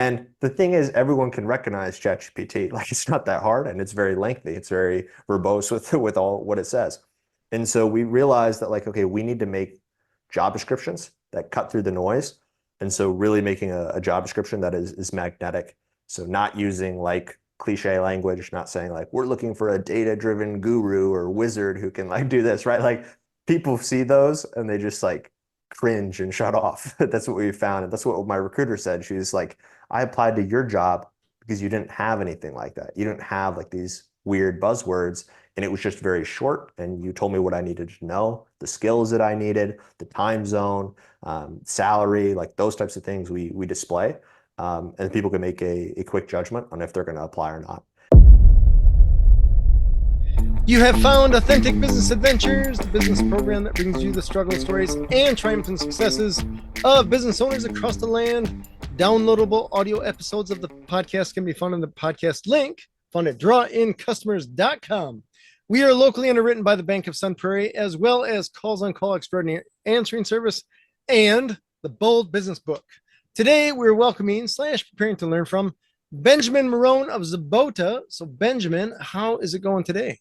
And the thing is, everyone can recognize ChatGPT. Like it's not that hard and it's very lengthy. It's very verbose with all what it says. And so we realized that like, okay, we need to make job descriptions that cut through the noise. And so really making a job description that is magnetic. So not using like cliche language, not saying like, we're looking for a data-driven guru or wizard who can like do this, right? Like people see those and they just like cringe and shut off. That's what we found. And that's what my recruiter said. She was like, I applied to your job because you didn't have anything like that. You didn't have like these weird buzzwords, and it was just very short. And you told me what I needed to know, the skills that I needed, the time zone, salary, like those types of things we display. And people can make a quick judgment on if they're going to apply or not. You have found Authentic Business Adventures, the business program that brings you the struggle stories and triumphant successes of business owners across the land. Downloadable audio episodes of the podcast can be found in the podcast link found at drawincustomers.com. We are locally underwritten by the Bank of Sun Prairie, as well as Calls on Call Extraordinary Answering Service and the Bold Business Book. Today, we're welcoming / preparing to learn from Benjamin Marone of Zabota. So, Benjamin, how is it going today?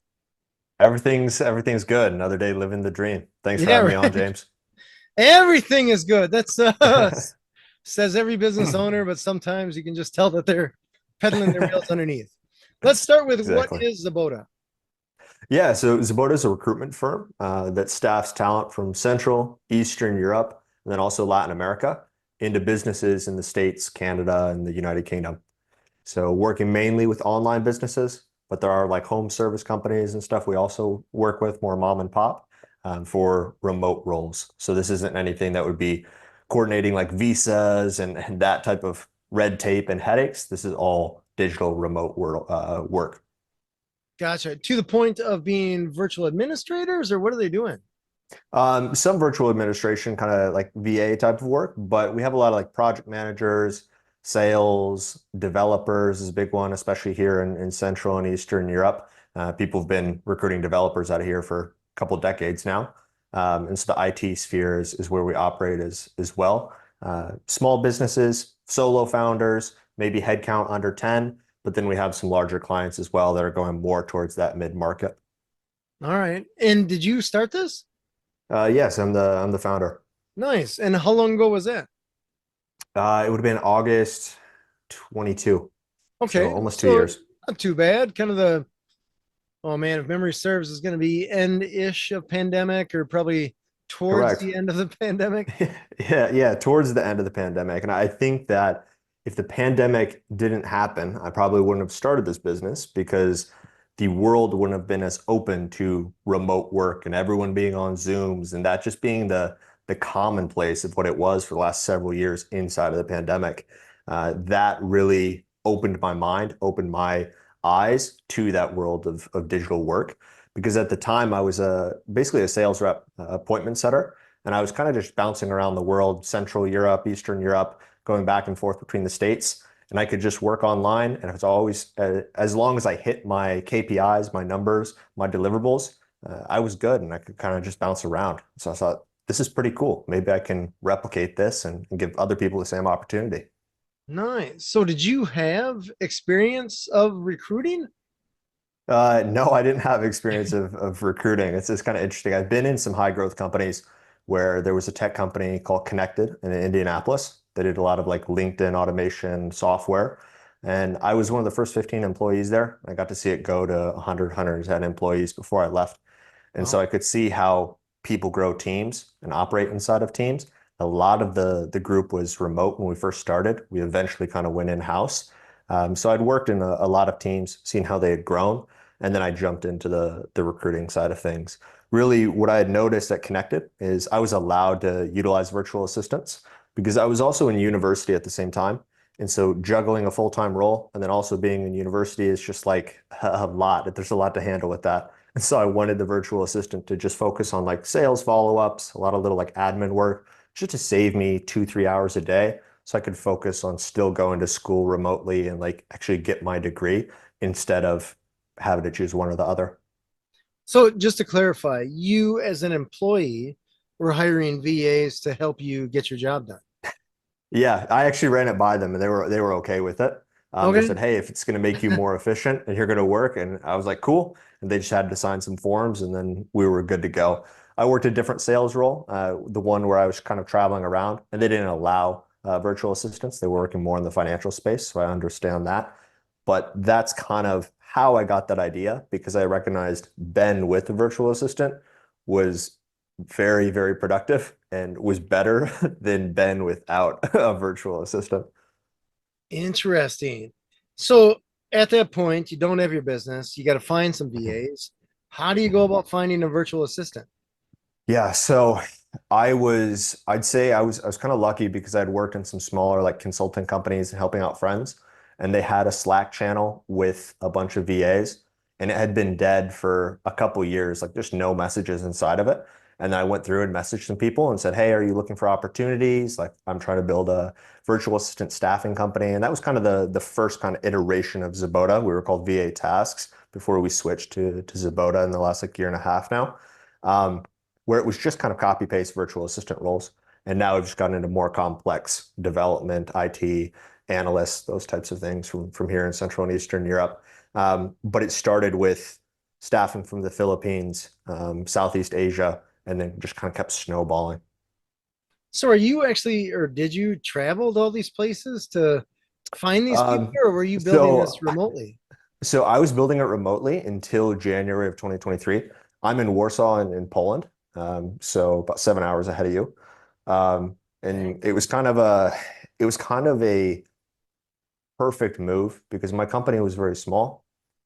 Everything's good. Another day living the dream. Thanks for Yeah, having me on, right. James. Everything is good. That's says every business owner, but sometimes you can just tell that they're pedaling their wheels underneath. Let's start with what Exactly. is Zabota? Yeah, so Zobota is a recruitment firm that staffs talent from Central, Eastern Europe, and then also Latin America into businesses in the States, Canada, and the United Kingdom. So working mainly with online businesses, but there are like home service companies and stuff we also work with, more mom and pop, for remote roles. So this isn't anything that would be coordinating like visas and that type of red tape and headaches. This is all digital remote work. Gotcha. To the point of being virtual administrators, or what are they doing? Some virtual administration, kind of like VA type of work, but we have a lot of like project managers, sales, developers is a big one, especially here in Central and Eastern Europe. People have been recruiting developers out of here for a couple of decades now. And so the IT sphere is where we operate as well. Small businesses, solo founders, maybe headcount under 10, but then we have some larger clients as well that are going more towards that mid-market. All right. And did you start this? Yes, I'm the founder. Nice. And how long ago was that? It would have been August 22, so Okay. almost two So years. not too bad. Kind of the, oh man, if memory serves, is going to be end-ish of pandemic or probably towards Correct. the end of the pandemic. Yeah, towards the end of the pandemic. And I think that if the pandemic didn't happen, I probably wouldn't have started this business because the world wouldn't have been as open to remote work and everyone being on Zooms and that just being the commonplace of what it was for the last several years inside of the pandemic. That really opened my mind, opened my eyes to that world of digital work. Because at the time I was basically a sales rep, appointment setter, and I was kind of just bouncing around the world, Central Europe, Eastern Europe, going back and forth between the states. And I could just work online, and it's always as long as I hit my KPIs, my numbers, my deliverables, I was good, and I could kind of just bounce around. So I thought this is pretty cool. Maybe I can replicate this and give other people the same opportunity. Nice. So did you have experience of recruiting? No, I didn't have experience of recruiting. It's kind of interesting. I've been in some high growth companies where there was a tech company called Connected in Indianapolis. They did a lot of like LinkedIn automation software. And I was one of the first 15 employees there. I got to see it go to 100, 110 employees before I left. And so Wow. I could see how people grow teams and operate inside of teams. A lot of the group was remote when we first started. We eventually kind of went in-house. So I'd worked in a lot of teams, seen how they had grown, and then I jumped into the recruiting side of things. Really, what I had noticed at Connected is I was allowed to utilize virtual assistants because I was also in university at the same time. And so juggling a full-time role and then also being in university is just like a lot. There's a lot to handle with that. And so I wanted the virtual assistant to just focus on like sales follow-ups, a lot of little like admin work, just to save me 2, 3 hours a day. So I could focus on still going to school remotely and like actually get my degree instead of having to choose one or the other. So just to clarify, you as an employee were hiring VAs to help you get your job done. Yeah, I actually ran it by them and they were okay with it. They Okay. said, "Hey, if it's going to make you more efficient and you're going to work," and I was like, "Cool." And they just had to sign some forms, and then we were good to go. I worked a different sales role, the one where I was kind of traveling around, and they didn't allow virtual assistants. They were working more in the financial space, so I understand that. But that's kind of how I got that idea because I recognized Ben with a virtual assistant was very, very productive and was better than Ben without a virtual assistant. Interesting. So at that point, you don't have your business. You got to find some VAs. How do you go about finding a virtual assistant? Yeah, so I'd say I was kind of lucky because I'd worked in some smaller like consulting companies and helping out friends, and they had a Slack channel with a bunch of VAs, and it had been dead for a couple years, like just no messages inside of it. And I went through and messaged some people and said, "Hey, are you looking for opportunities? Like I'm trying to build a virtual assistant staffing company." And that was kind of the first kind of iteration of Zabota. We were called VA Tasks before we switched to Zabota in the last like year and a half now. Um, where it was just kind of copy paste virtual assistant roles. And now we've just gotten into more complex development, IT, analysts, those types of things from here in Central and Eastern Europe. But it started with staffing from the Philippines, Southeast Asia, and then just kind of kept snowballing. So are you actually, or did you travel to all these places to find these people, Um, or were you building so, this remotely? so I was building it remotely until January of 2023. I'm in Warsaw in Poland, so about 7 hours ahead of you. And it was kind of a perfect move because my company was very small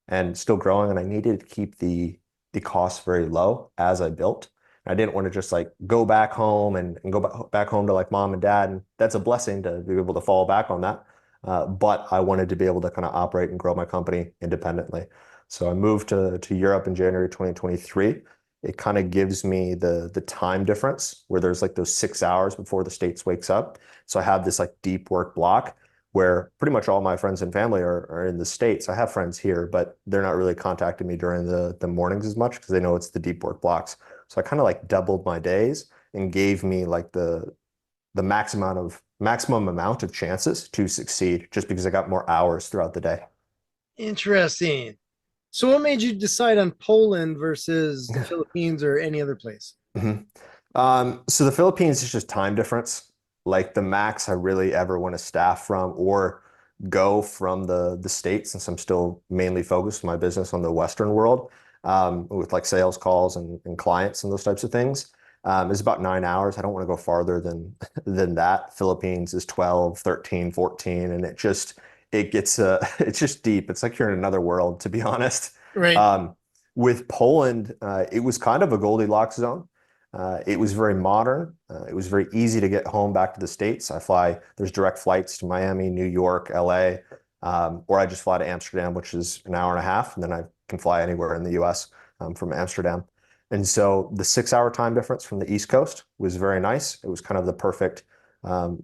and still growing, and I needed to keep the costs very low as I built. I didn't want to just like go back home and go back home to like mom and dad, and that's a blessing to be able to fall back on that. But I wanted to be able to kind of operate and grow my company independently. So I moved to Europe in January 2023. It kind of gives me the time difference where there's like those 6 hours before the States wakes up. So I have this like deep work block where pretty much all my friends and family are in the States. I have friends here, but they're not really contacting me during the mornings as much because they know it's the deep work blocks. So I kind of like doubled my days and gave me like the maximum amount of chances to succeed just because I got more hours throughout the day. Interesting. So what made you decide on Poland versus the Philippines or any other place? Mhm. So the Philippines is just time difference. Like the max I really ever want to staff from or go from the States, since I'm still mainly focused my business on the Western world, with like sales calls and clients and those types of things. Is about 9 hours. I don't want to go farther than than that. Philippines is 12, 13, 14, and it gets it's just deep. It's like you're in another world, to be honest. Right. Um, with Poland, it was kind of a Goldilocks zone. It was very modern. It was very easy to get home back to the States. There's direct flights to Miami, New York, LA, or I just fly to Amsterdam, which is an hour and a half, and then I can fly anywhere in the US from Amsterdam. And so the 6 hour time difference from the East Coast was very nice. It was kind of the perfect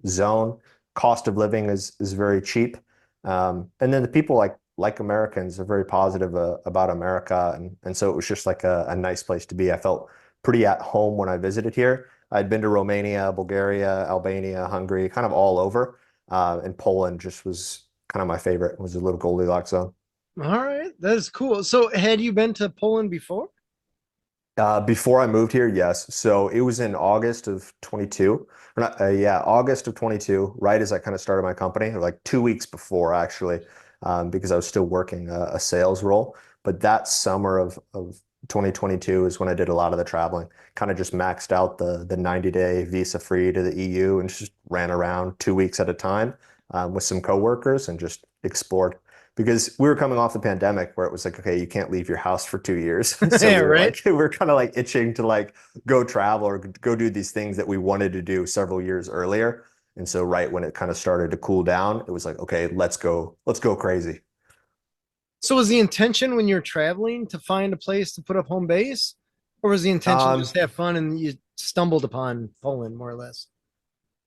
zone. Cost of living is very cheap. And then the people like Americans are very positive about America. And so it was just like a nice place to be. I felt pretty at home when I visited here. I'd been to Romania, Bulgaria, Albania, Hungary, kind of all over. And Poland just was kind of my favorite. It was a little Goldilocks zone. All right. That is cool. So had you been to Poland before? Before I moved here, yes. So it was in August of 22. Or not, yeah, August of 22, right as I kind of started my company, or like 2 weeks before actually, because I was still working a sales role. But that summer of 2022 is when I did a lot of the traveling. Kind of just maxed out the 90-day visa free to the EU and just ran around 2 weeks at a time with some coworkers and just explored because we were coming off the pandemic where it was like, okay, you can't leave your house for 2 years. So Yeah, we were right. like, we were kind of like itching to like go travel or go do these things that we wanted to do several years earlier. And so right when it kind of started to cool down, it was like, okay, let's go crazy. So was the intention when you're traveling to find a place to put up home base? Or was the intention Um, just to have fun and you stumbled upon Poland more or less?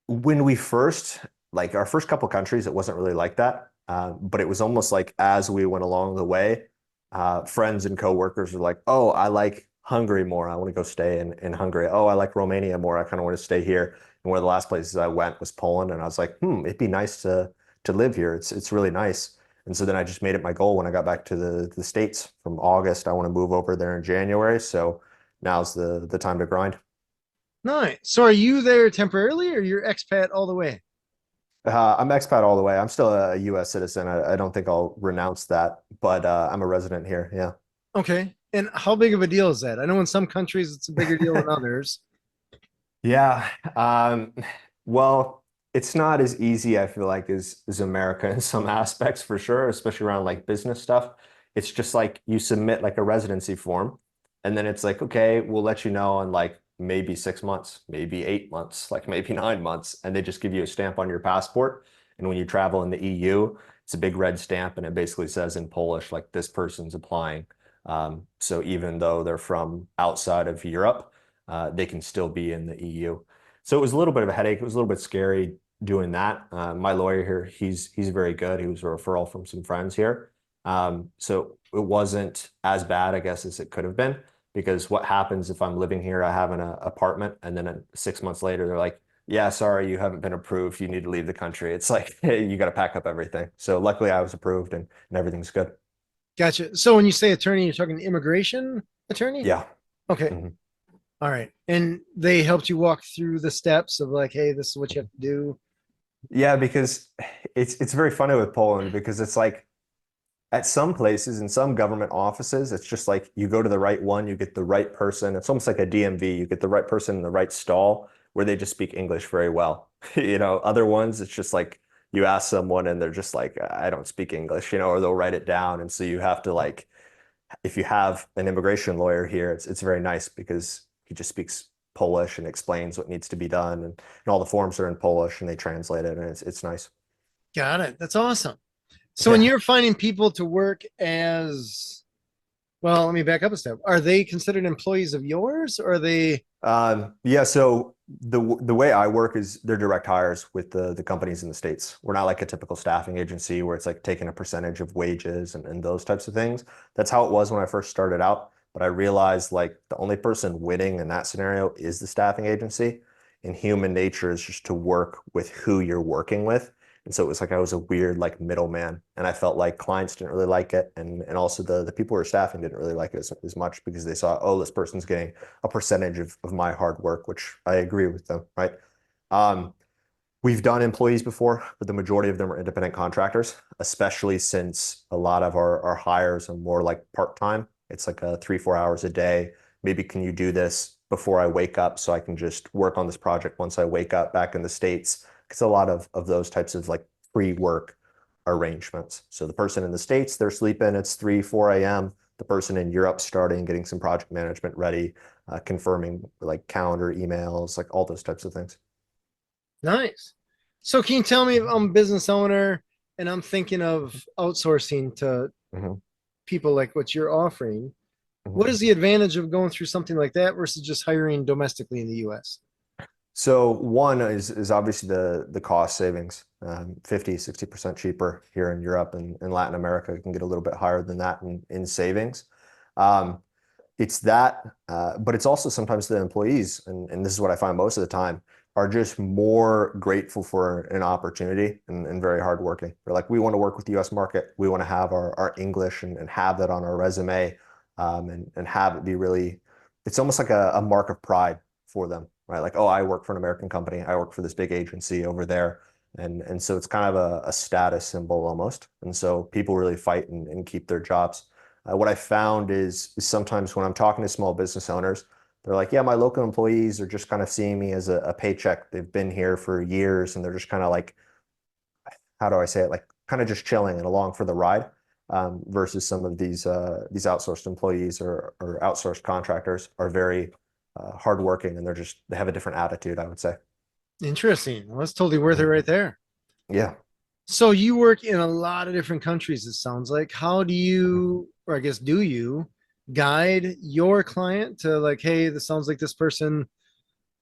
when we first, like our first couple countries, it wasn't really like that. But it was almost like as we went along the way, friends and coworkers were like, oh, I like Hungary more. I want to go stay in Hungary. Oh, I like Romania more. I kind of want to stay here. And one of the last places I went was Poland, and I was like, it'd be nice to live here. It's really nice. And so then I just made it my goal when I got back to the States from August. I want to move over there in January. So now's the time to grind. Nice. So are you there temporarily or you're expat all the way? I'm expat all the way. I'm still a US citizen. I don't think I'll renounce that, but I'm a resident here. Yeah. Okay. And how big of a deal is that? I know in some countries it's a bigger deal than others. Yeah. Well, it's not as easy, I feel like, as America in some aspects for sure, especially around like business stuff. It's just like you submit like a residency form, and then it's like, okay, we'll let you know in like maybe 6 months, maybe 8 months, like maybe 9 months, and they just give you a stamp on your passport. And when you travel in the EU, it's a big red stamp, and it basically says in Polish, like this person's applying. So even though they're from outside of Europe, they can still be in the EU. So it was a little bit of a headache. It was a little bit scary doing that. My lawyer here, he's very good. He was a referral from some friends here. So it wasn't as bad, I guess, as it could have been. Because what happens if I'm living here, I have an apartment, and then 6 months later, they're like, yeah, sorry, you haven't been approved. You need to leave the country. It's like, hey, you got to pack up everything. So luckily I was approved and everything's good. Gotcha. So when you say attorney, you're talking immigration attorney? Yeah. Okay. Mhm. All right. And they helped you walk through the steps of like, hey, this is what you have to do. Yeah, because it's very funny with Poland because it's like at some places in some government offices, it's just like you go to the right one, you get the right person. It's almost like a DMV. You get the right person in the right stall where they just speak English very well. Other ones, it's just like you ask someone and they're just like, I don't speak English, or they'll write it down. And so you have to like, if you have an immigration lawyer here, it's very nice because he just speaks Polish and explains what needs to be done. And all the forms are in Polish and they translate it. And it's nice. Got it. That's awesome. So when Yeah. you're finding people to work as, well, let me back up a step. Are they considered employees of yours or are they? Yeah, so the way I work is they're direct hires with the companies in the States. We're not like a typical staffing agency where it's like taking a percentage of wages and those types of things. That's how it was when I first started out. But I realized like the only person winning in that scenario is the staffing agency. And human nature is just to work with who you're working with. And so it was like I was a weird like middleman. And I felt like clients didn't really like it. And also the people who were staffing didn't really like it as much because they saw, oh, this person's getting a percentage of my hard work, which I agree with them, right? Um, we've done employees before, but the majority of them are independent contractors, especially since a lot of our hires are more like part-time. It's like 3, 4 hours a day. Maybe can you do this before I wake up so I can just work on this project once I wake up back in the States? Because a lot of those types of like pre-work arrangements. So the person in the States, they're sleeping, it's 3, 4 a.m. The person in Europe starting, getting some project management ready, confirming like calendar emails, like all those types of things. Nice. So can you tell me if I'm a business owner and I'm thinking of outsourcing to Mhm, people like what you're offering? mhm. What is the advantage of going through something like that versus just hiring domestically in the US? So one is obviously the cost savings, 50, 60% cheaper here in Europe and Latin America. It can get a little bit higher than that in savings. Um, it's that, but it's also sometimes the employees, and this is what I find most of the time, are just more grateful for an opportunity and very hardworking. They're like, we want to work with the US market. We want to have our English and have that on our resume, and have it be really, it's almost like a mark of pride for them, right? Like, oh, I work for an American company. I work for this big agency over there. And so it's kind of a status symbol almost. And so people really fight and keep their jobs. What I found is sometimes when I'm talking to small business owners, they're like, yeah, my local employees are just kind of seeing me as a paycheck. They've been here for years and they're just kind of like, how do I say it? Like kind of just chilling and along for the ride, versus some of these outsourced employees or outsourced contractors are very hardworking and they have a different attitude, I would say. Interesting. Well, that's totally worth it Mhm. right there. Yeah. So you work in a lot of different countries, it sounds like. How do Mhm. you, or I guess, do you guide your client to like, hey, this sounds like this person,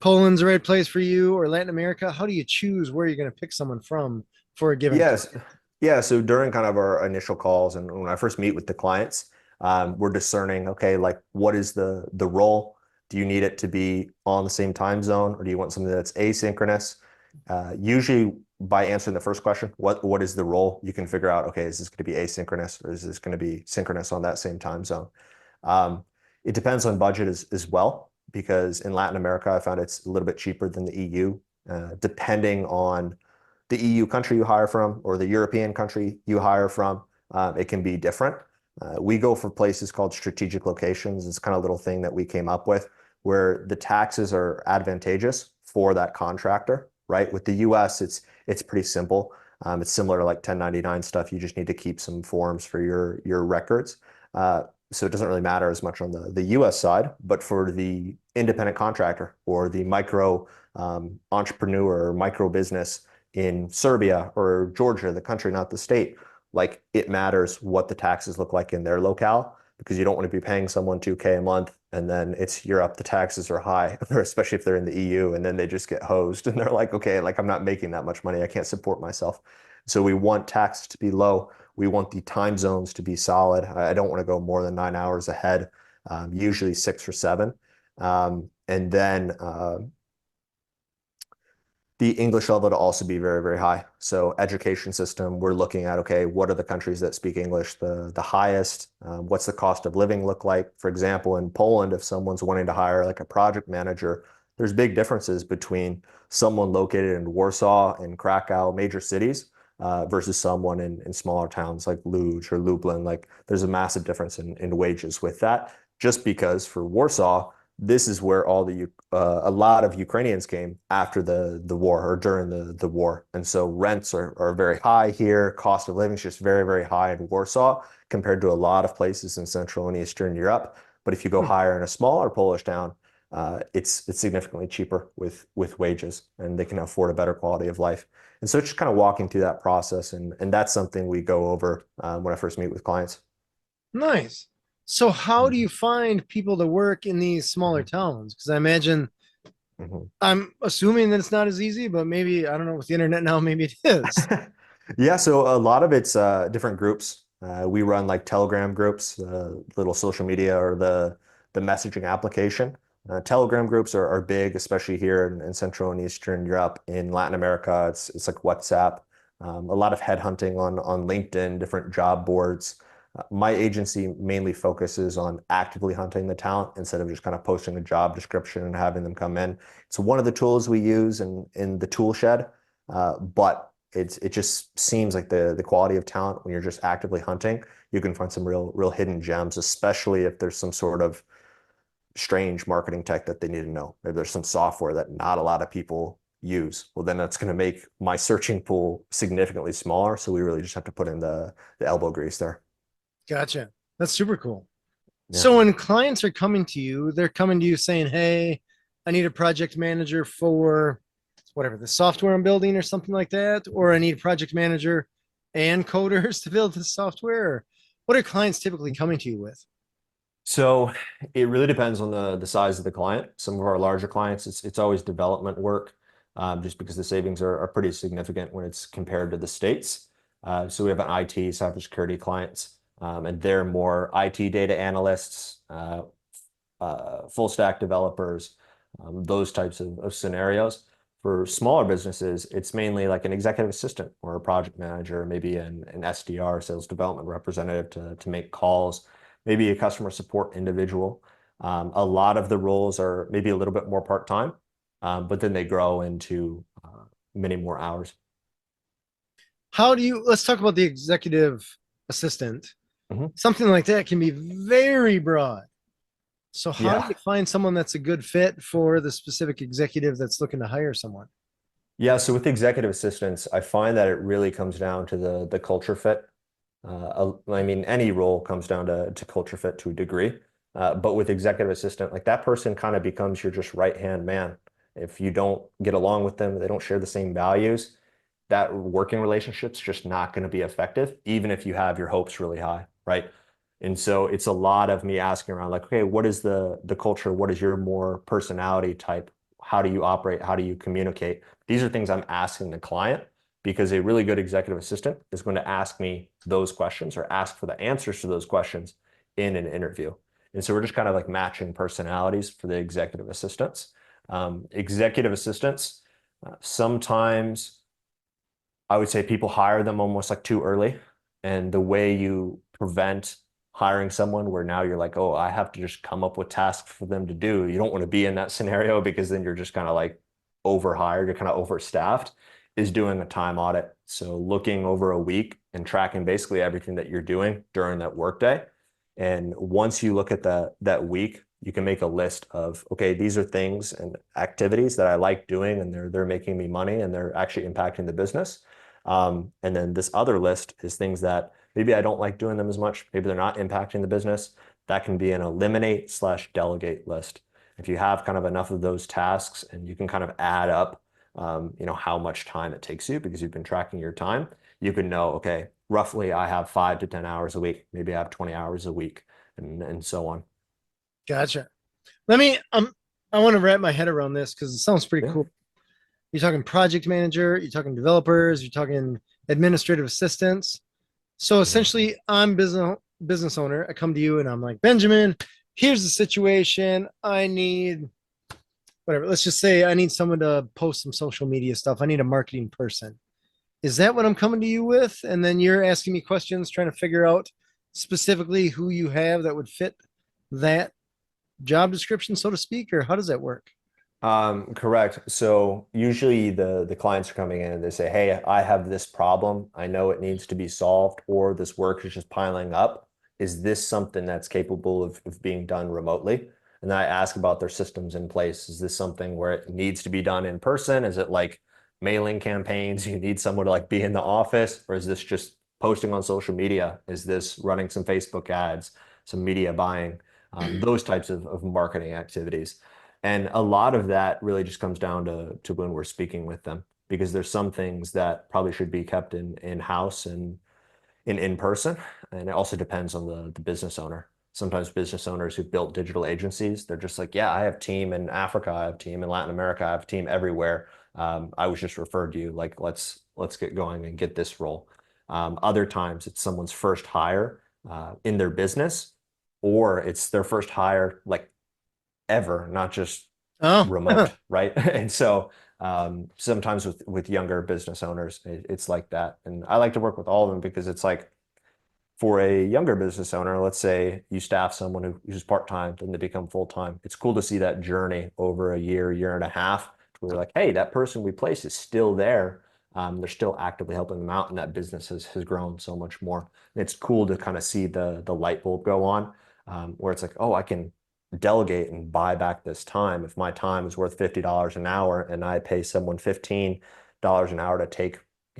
Poland's the right place for you, or Latin America? How do you choose where you're going to pick someone from for a given Yes. client? Yeah. So during kind of our initial calls and when I first meet with the clients, we're discerning, okay, like what is the role? Do you need it to be on the same time zone, or do you want something that's asynchronous? Usually by answering the first question, what is the role? You can figure out, okay, is this going to be asynchronous or is this going to be synchronous on that same time zone? Um, it depends on budget as well, because in Latin America, I found it's a little bit cheaper than the EU, depending on the EU country you hire from or the European country you hire from. It can be different. We go for places called strategic locations. It's kind of a little thing that we came up with where the taxes are advantageous for that contractor, right? With the US, it's pretty simple. It's similar to like 1099 stuff. You just need to keep some forms for your records. So it doesn't really matter as much on the US side, but for the independent contractor or the micro entrepreneur or micro business in Serbia or Georgia, the country, not the state, like it matters what the taxes look like in their locale, because you don't want to be paying someone 2K a month and then it's Europe, the taxes are high, especially if they're in the EU, and then they just get hosed and they're like, okay, like I'm not making that much money. I can't support myself. So we want taxes to be low. We want the time zones to be solid. I don't want to go more than 9 hours ahead, usually 6 or 7. And then the English level to also be very, very high. So education system, we're looking at, okay, what are the countries that speak English the highest? What's the cost of living look like? For example, in Poland, if someone's wanting to hire like a project manager, there's big differences between someone located in Warsaw and Krakow, major cities, versus someone in smaller towns like Lodz or Lublin. Like there's a massive difference in wages with that, just because for Warsaw, this is where a lot of Ukrainians came after the war or during the war. And so rents are very high here. Cost of living is just very, very high in Warsaw compared to a lot of places in Central and Eastern Europe. But if you go higher in a smaller Polish town, it's significantly cheaper with wages, and they can afford a better quality of life. And so it's just kind of walking through that process. And that's something we go over when I first meet with clients. Nice. So how do you find people to work in these smaller towns? Because I imagine Mhm. I'm assuming that it's not as easy, but maybe I don't know with the internet now, maybe it is. Yeah, so a lot of it's different groups. We run like Telegram groups, little social media or the messaging application. Telegram groups are big, especially here in Central and Eastern Europe. In Latin America, it's like WhatsApp. A lot of headhunting on LinkedIn, different job boards. My agency mainly focuses on actively hunting the talent instead of just kind of posting a job description and having them come in. It's one of the tools we use in the tool shed, but it just seems like the quality of talent when you're just actively hunting, you can find some real hidden gems, especially if there's some sort of strange marketing tech that they need to know. If there's some software that not a lot of people use, well, then that's going to make my searching pool significantly smaller. So we really just have to put in the elbow grease there. Gotcha. That's super cool. Yeah. So when clients are coming to you, they're coming to you saying, "Hey, I need a project manager for whatever the software I'm building or something like that, or I need a project manager and coders to build this software." What are clients typically coming to you with? So it really depends on the size of the client. Some of our larger clients, it's always development work, just because the savings are pretty significant when it's compared to the States. So we have an IT cybersecurity clients, and they're more IT data analysts, full stack developers, those types of scenarios. For smaller businesses, it's mainly like an executive assistant or a project manager, maybe an SDR, sales development representative to make calls, maybe a customer support individual. A lot of the roles are maybe a little bit more part-time, but then they grow into many more hours. How do you, let's talk about the executive assistant. Mhm. Something like that can be very broad. So, how do Yeah. you find someone that's a good fit for the specific executive that's looking to hire someone? Yeah, so with executive assistants, I find that it really comes down to the culture fit. I mean, any role comes down to culture fit to a degree. But with executive assistant, like that person kind of becomes your just right-hand man. If you don't get along with them, they don't share the same values, that working relationship's just not going to be effective, even if you have your hopes really high, right? And so it's a lot of me asking around, like, okay, what is the culture? What is your more personality type? How do you operate? How do you communicate? These are things I'm asking the client, because a really good executive assistant is going to ask me those questions or ask for the answers to those questions in an interview. And so we're just kind of like matching personalities for the executive assistants. Executive assistants, sometimes I would say people hire them almost like too early. And the way you prevent hiring someone where now you're like, oh, I have to just come up with tasks for them to do. You don't want to be in that scenario because then you're just kind of like overhired, you're kind of overstaffed, is doing a time audit. So looking over a week and tracking basically everything that you're doing during that workday. And once you look at that week, you can make a list of, okay, these are things and activities that I like doing and they're making me money and they're actually impacting the business. And then this other list is things that maybe I don't like doing them as much. Maybe they're not impacting the business. That can be an eliminate/delegate list. If you have kind of enough of those tasks and you can kind of add up, how much time it takes you because you've been tracking your time, you can know, okay, roughly I have 5 to 10 hours a week. Maybe I have 20 hours a week and so on. Gotcha. Let me, I want to wrap my head around this because it sounds pretty Yeah. cool. You're talking project manager, you're talking developers, you're talking administrative assistants. So Mhm. essentially, I'm business owner. I come to you and I'm like, Benjamin, here's the situation. I need whatever. Let's just say I need someone to post some social media stuff. I need a marketing person. Is that what I'm coming to you with? And then you're asking me questions, trying to figure out specifically who you have that would fit that job description, so to speak, or how does that work? Correct. So usually the clients are coming in and they say, "Hey, I have this problem. I know it needs to be solved, or this work is just piling up. Is this something that's capable of being done remotely?" And then I ask about their systems in place. Is this something where it needs to be done in person? Is it like mailing campaigns? You need someone to like be in the office, or is this just posting on social media? Is this running some Facebook ads, some media buying, those types of marketing activities? And a lot of that really just comes down to when we're speaking with them, because there's some things that probably should be kept in-house and in person. And it also depends on the business owner. Sometimes business owners who've built digital agencies, they're just like, yeah, I have team in Africa, I have team in Latin America, I have team everywhere. I was just referred to you, like let's get going and get this role. Other times it's someone's first hire in their business, or it's their first hire like ever, not just Oh, remote, right? And so sometimes with younger business owners, it's like that. And I like to work with all of them because it's like for a younger business owner, let's say you staff someone who's part-time, then they become full-time. It's cool to see that journey over a year and a half. Where we're like, hey, that person we placed is still there. They're still actively helping them out, and that business has grown so much more. And it's cool to kind of see the light bulb go on, where it's like, oh, I can delegate and buy back this time. If my time is worth $50 an hour and I pay someone $15 an hour to take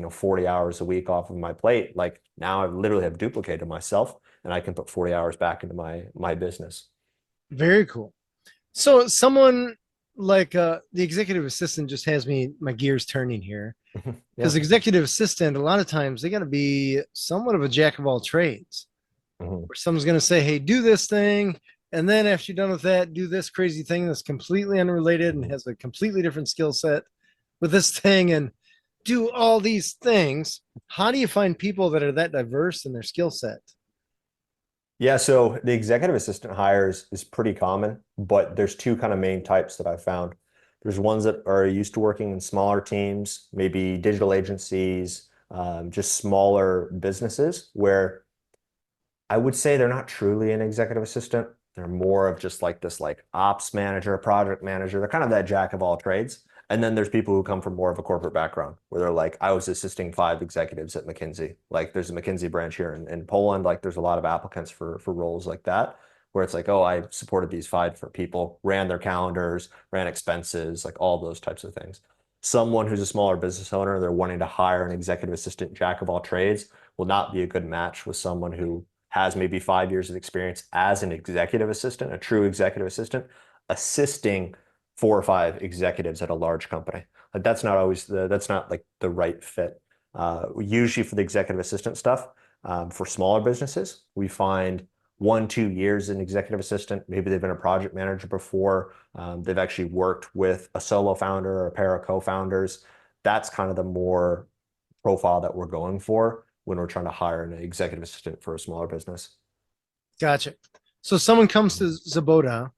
40 hours a week off of my plate, like now I literally have duplicated myself and I can put 40 hours back into my business. very cool. So someone like the executive assistant just has me my gears turning here Yeah. because executive assistant a lot of times they got to be somewhat of a jack of all trades. Mhm. Where someone's going to say, "Hey, do this thing," and then after you're done with that, do this crazy thing that's completely unrelated and Mhm. has a completely different skill set with this thing, and do all these things. How do you find people that are that diverse in their skill set? Yeah, so the executive assistant hires is pretty common, but there's two kind of main types that I found. There's ones that are used to working in smaller teams, maybe digital agencies, just smaller businesses where I would say they're not truly an executive assistant. They're more of just like this like ops manager, project manager. They're kind of that jack of all trades. And then there's people who come from more of a corporate background where they're like, I was assisting 5 executives at McKinsey. Like there's a McKinsey branch here in Poland. Like there's a lot of applicants for roles like that, where it's like, oh, I supported these 5 people, ran their calendars, ran expenses, like all those types of things. Someone who's a smaller business owner, they're wanting to hire an executive assistant, jack of all trades, will not be a good match with someone who has maybe 5 years of experience as an executive assistant, a true executive assistant, assisting 4 or 5 executives at a large company. Like that's not like the right fit. Usually for the executive assistant stuff, for smaller businesses, we find 1, 2 years in executive assistant. Maybe they've been a project manager before. They've actually worked with a solo founder or a pair of co-founders. That's kind of the more profile that we're going for when we're trying to hire an executive assistant for a smaller business. Gotcha. So someone comes to Zabota.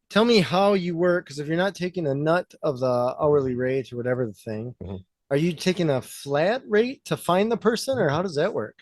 Tell me how you work, because if you're not taking a nut of the hourly rate or whatever the thing, Mhm. are you taking a flat rate to find the person, or how does that work?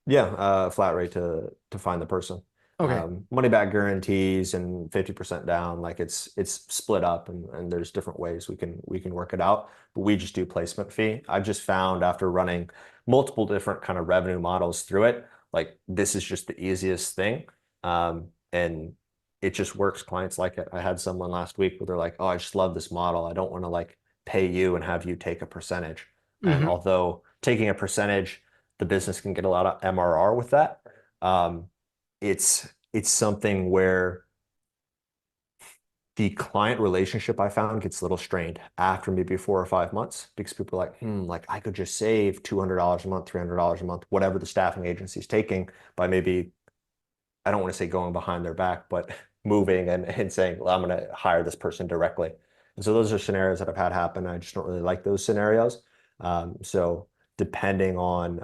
Yeah, flat rate to find the person. Okay. Money back guarantees and 50% down. Like it's split up and there's different ways we can work it out. But we just do placement fee. I just found after running multiple different kind of revenue models through it, like this is just the easiest thing. And it just works. Clients like it. I had someone last week where they're like, oh, I just love this model. I don't want to like pay you and have you take a percentage. And Hmm. although taking a percentage the business can get a lot of MRR with that. Um, it's something where the client relationship I found gets a little strained after maybe 4 or 5 months because people are like, like I could just save $200 a month, $300 a month, whatever the staffing agency is taking by maybe I don't want to say going behind their back, but moving and saying, well, I'm going to hire this person directly. And so those are scenarios that I've had happen. I just don't really like those scenarios. So depending on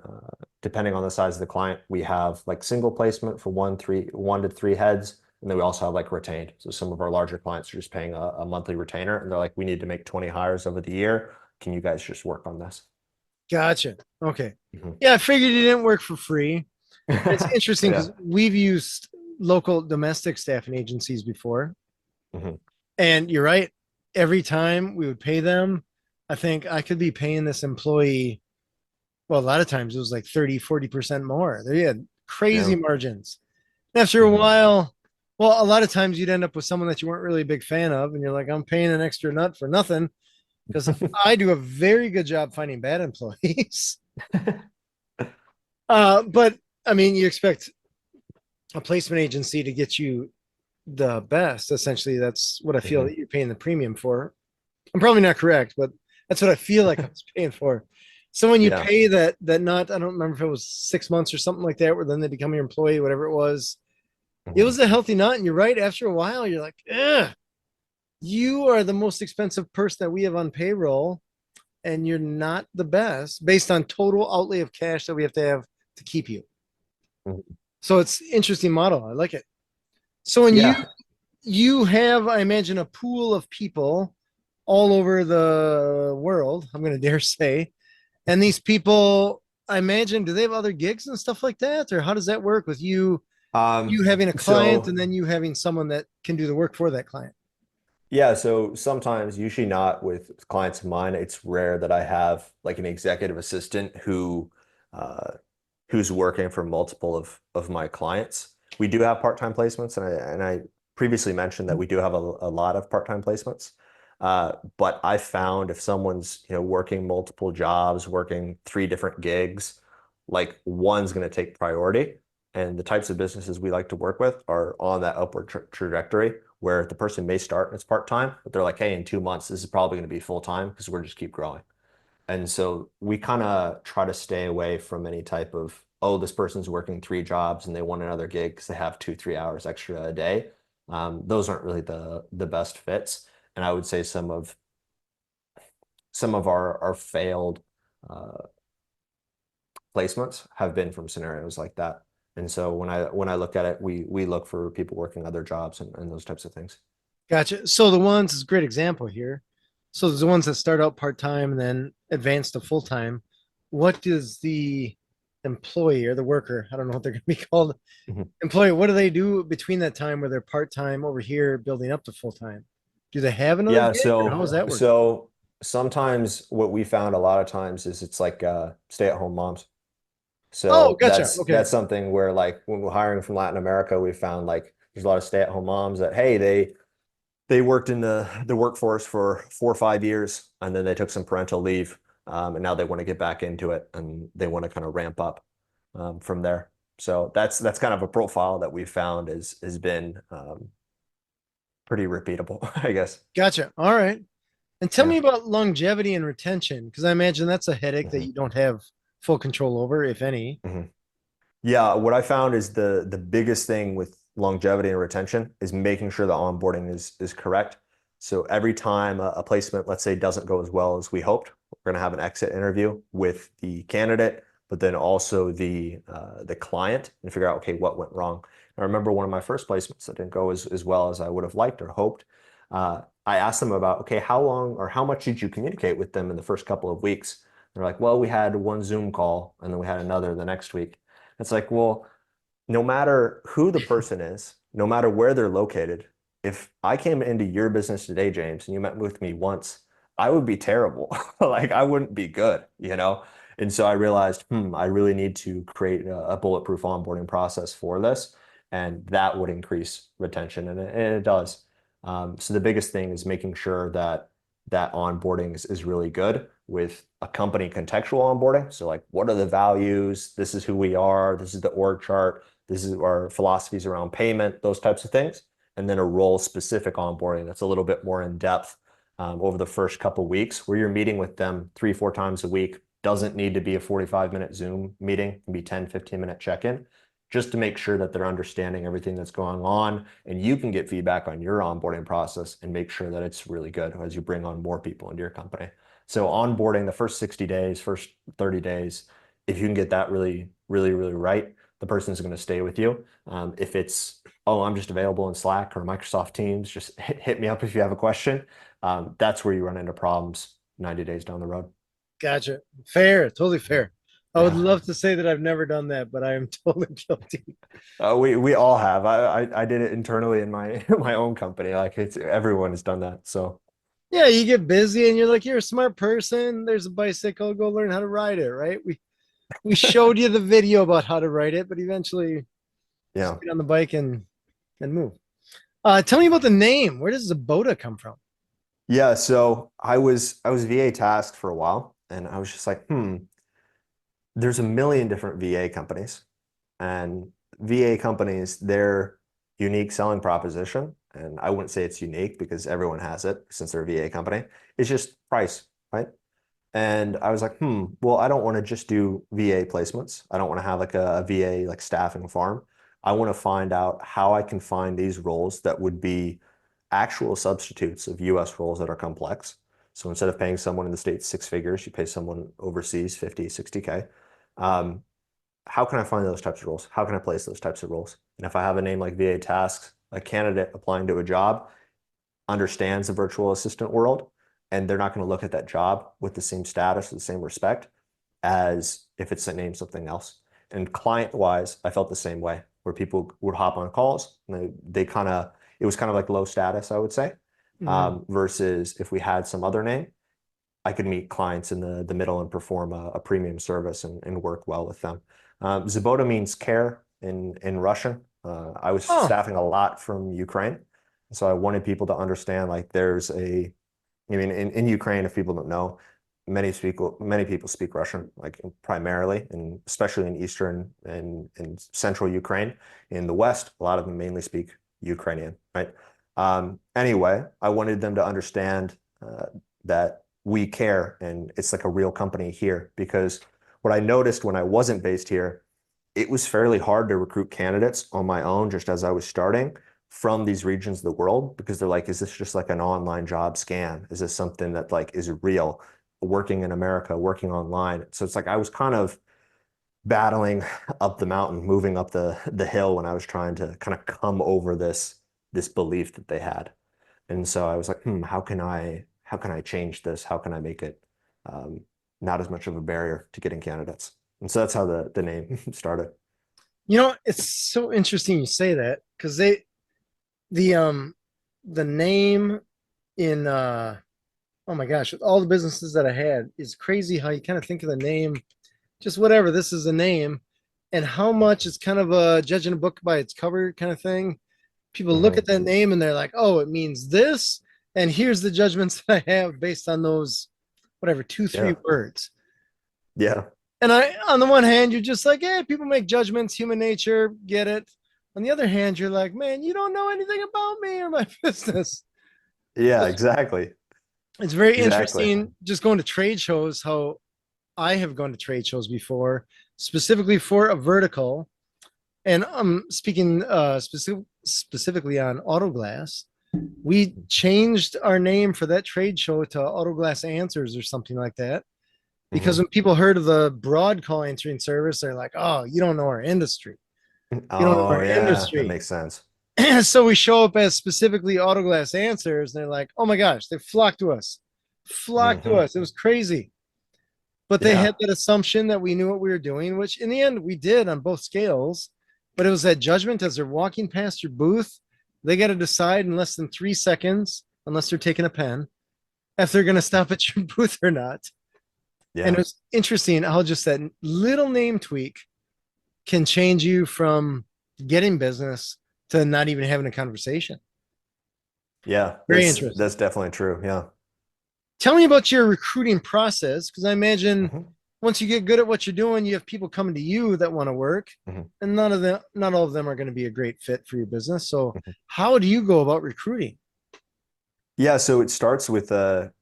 depending on the size of the client, we have like single placement for 1 to 3 heads, and then we also have like retained. So some of our larger clients are just paying a monthly retainer, and they're like, we need to make 20 hires over the year. Can you guys just work on this? Gotcha. Okay. Mhm. Yeah, I figured it didn't work for free. It's interesting Yeah. because we've used local domestic staffing agencies before. Mhm. And you're right. Every time we would pay them, I think I could be paying this employee, well, a lot of times it was like 30, 40% more. They had crazy Yeah. margins. And after a Mhm. while, well, a lot of times you'd end up with someone that you weren't really a big fan of. And you're like, I'm paying an extra nut for nothing. Because I do a very good job finding bad employees. But I mean, you expect a placement agency to get you the best. Essentially, that's what I feel Mhm. that you're paying the premium for. I'm probably not correct, but that's what I feel like I was paying for. So when you Yeah. pay that not, I don't remember if it was 6 months or something like that, where then they become your employee, whatever it Mhm. was a healthy nut. And you're right. After a while, you're like, Ugh, you are the most expensive person that we have on payroll, and you're not the best based on total outlay of cash that we have to keep you. Mhm. So it's interesting model. I like it. So when you Yeah. you have, I imagine, a pool of people all over the world, I'm going to dare say. And these people, I imagine, do they have other gigs and stuff like that? Or how does that work with you having a client and So then you having someone that can do the work for that client? yeah, so sometimes, usually not with clients of mine, it's rare that I have like an executive assistant uh who's working for multiple of my clients. We do have part-time placements, and I previously mentioned that we do have a lot of part-time placements. But I found if someone's, working multiple jobs, working 3 different gigs, like one's going to take priority. And the types of businesses we like to work with are on that upward trajectory where the person may start and it's part-time, but they're like, hey, in 2 months, this is probably going to be full-time because we're just keep growing. And so we kind of try to stay away from any type of, oh, this person's working 3 jobs and they want another gig because they have 2, 3 hours extra a day. Those aren't really the best fits. And I would say some of our failed uh, placements have been from scenarios like that. And so when I look at it, we look for people working other jobs and those types of things. Gotcha. So the ones is a great example here. So there's the ones that start out part time and then advance to full time. What does the employee or the worker, I don't know what they're going to be called, Mhm. employee, what do they do between that time where they're part time over here building up to full time? Do they have another Yeah, gig or how does so that work? so sometimes what we found a lot of times is it's like stay-at-home moms. Oh, So gotcha. Okay. that's something where like when we're hiring from Latin America, we found like there's a lot of stay-at-home moms that hey, they worked in the workforce for 4 or 5 years and then they took some parental leave. And now they want to get back into it and they want to kind of ramp up from there. So that's kind of a profile that we found has been pretty repeatable, I guess. Gotcha. All right. And tell Yeah. me about longevity and retention, because I imagine that's a headache that Mhm. you don't have full control over, if any. Mhm. Yeah, what I found is the biggest thing with longevity and retention is making sure the onboarding is correct. So every time a placement, let's say, doesn't go as well as we hoped, we're going to have an exit interview with the candidate. but then also the client and figure out, okay, what went wrong. I remember one of my first placements that didn't go as well as I would have liked or hoped. I asked them about, okay, how long or how much did you communicate with them in the first couple of weeks? They're like, well, we had one Zoom call and then we had another the next week. It's like, well, no matter who the person is, no matter where they're located, if I came into your business today, James, and you met with me once, I would be terrible. Like I wouldn't be good, you know? And so I realized, I really need to create a bulletproof onboarding process for this. And that would increase retention, and it does. So the biggest thing is making sure that that onboarding is really good with a company contextual onboarding. So like, what are the values? This is who we are. This is the org chart. This is our philosophies around payment, those types of things. And then a role specific onboarding that's a little bit more in depth over the first couple of weeks where you're meeting with them 3, 4 times a week. Doesn't need to be a 45-minute Zoom meeting. It can be 10, 15-minute check-in just to make sure that they're understanding everything that's going on and you can get feedback on your onboarding process and make sure that it's really good as you bring on more people into your company. So onboarding the first 60 days, first 30 days, if you can get that really, really, really right, the person is going to stay with you. If it's, oh, I'm just available in Slack or Microsoft Teams, just hit me up if you have a question. That's where you run into problems 90 days down the road. Gotcha. Fair, totally fair. I would Yeah. love to say that I've never done that, but I am totally guilty. We all have. I did it internally in my my own company. Like it's everyone has done that. So Yeah, you get busy and you're like, you're a smart person. There's a bicycle, go learn how to ride it, right? We showed you the video about how to ride it, but eventually just yeah. get on the bike and move. Tell me about the name. Where does Zabota come from? Yeah, so I was VA tasked for a while and I was just like, there's a million different VA companies. And VA companies, their unique selling proposition, and I wouldn't say it's unique because everyone has it since they're a VA company, it's just price, right? And I was like, well, I don't want to just do VA placements. I don't want to have like a VA like staffing farm. I want to find out how I can find these roles that would be actual substitutes of US roles that are complex. So instead of paying someone in the States 6 figures, you pay someone overseas 50, 60K. Um, how can I find those types of roles? How can I place those types of roles? And if I have a name like VA Tasks, a candidate applying to a job understands the virtual assistant world, and they're not going to look at that job with the same status, the same respect as if it's named something else. And client wise, I felt the same way, where people would hop on calls and they kind of, it was kind of like low status, I would say, Mhm. versus if we had some other name, I could meet clients in the middle and perform a premium service and work well with them. Zabota means care in Russian. I was Oh, staffing a lot from Ukraine, so I wanted people to understand like there's a, I mean, in Ukraine, if people don't know, many people speak Russian, like primarily, and especially in Eastern and Central Ukraine. In the West, a lot of them mainly speak Ukrainian, right? Anyway, I wanted them to understand that we care and it's like a real company here because what I noticed when I wasn't based here, it was fairly hard to recruit candidates on my own just as I was starting from these regions of the world because they're like, is this just like an online job scam? Is this something that like is real? Working in America, working online. So it's like I was kind of battling up the mountain, moving up the hill when I was trying to kind of come over this belief that they had. And so I was like, how can I change this? How can I make it um, not as much of a barrier to getting candidates? And so that's how the name started. it's so interesting you say that because the um the name in oh my gosh, with all the businesses that I had is crazy how you kind of think of the name, just whatever, this is a name, and how much it's kind of a judging a book by its cover kind of thing. People look at Mhm. that name and they're like, oh, it means this, and here's the judgments that I have based on those whatever two, three Yeah. words. Yeah. And on the one hand, you're just like, yeah, people make judgments, human nature, get it. On the other hand, you're like, man, you don't know anything about me or my business. Yeah, exactly. It's very Exactly. interesting just going to trade shows, how I have gone to trade shows before, specifically for a vertical. And I'm speaking specifically on Autoglass. We changed our name for that trade show to Autoglass Answers or something like that. because Hmm. when people heard of the broad call answering service, they're like, "Oh, you don't know our industry. You don't know Oh our yeah, that industry." makes sense. So we show up as specifically autoglass answers, and they're like, "Oh my gosh, they flocked to Hmm. us. It was crazy." But they had Yeah. that assumption that we knew what we were doing, which in the end we did on both scales. But it was that judgment as they're walking past your booth. They got to decide in less than 3 seconds, unless they're taking a pen, if they're going to stop at your booth or not. And it Yeah. was interesting how just that little name tweak can change you from getting business to not even having a conversation. Yeah. Very That's interesting. definitely true. Yeah. Tell me about your recruiting process, because I imagine Hmm. once you get good at what you're doing, you have people coming to you that want to work, Hmm. and not all of them are going to be a great fit for your business. So, Hmm. how do you go about recruiting? Yeah, so it starts with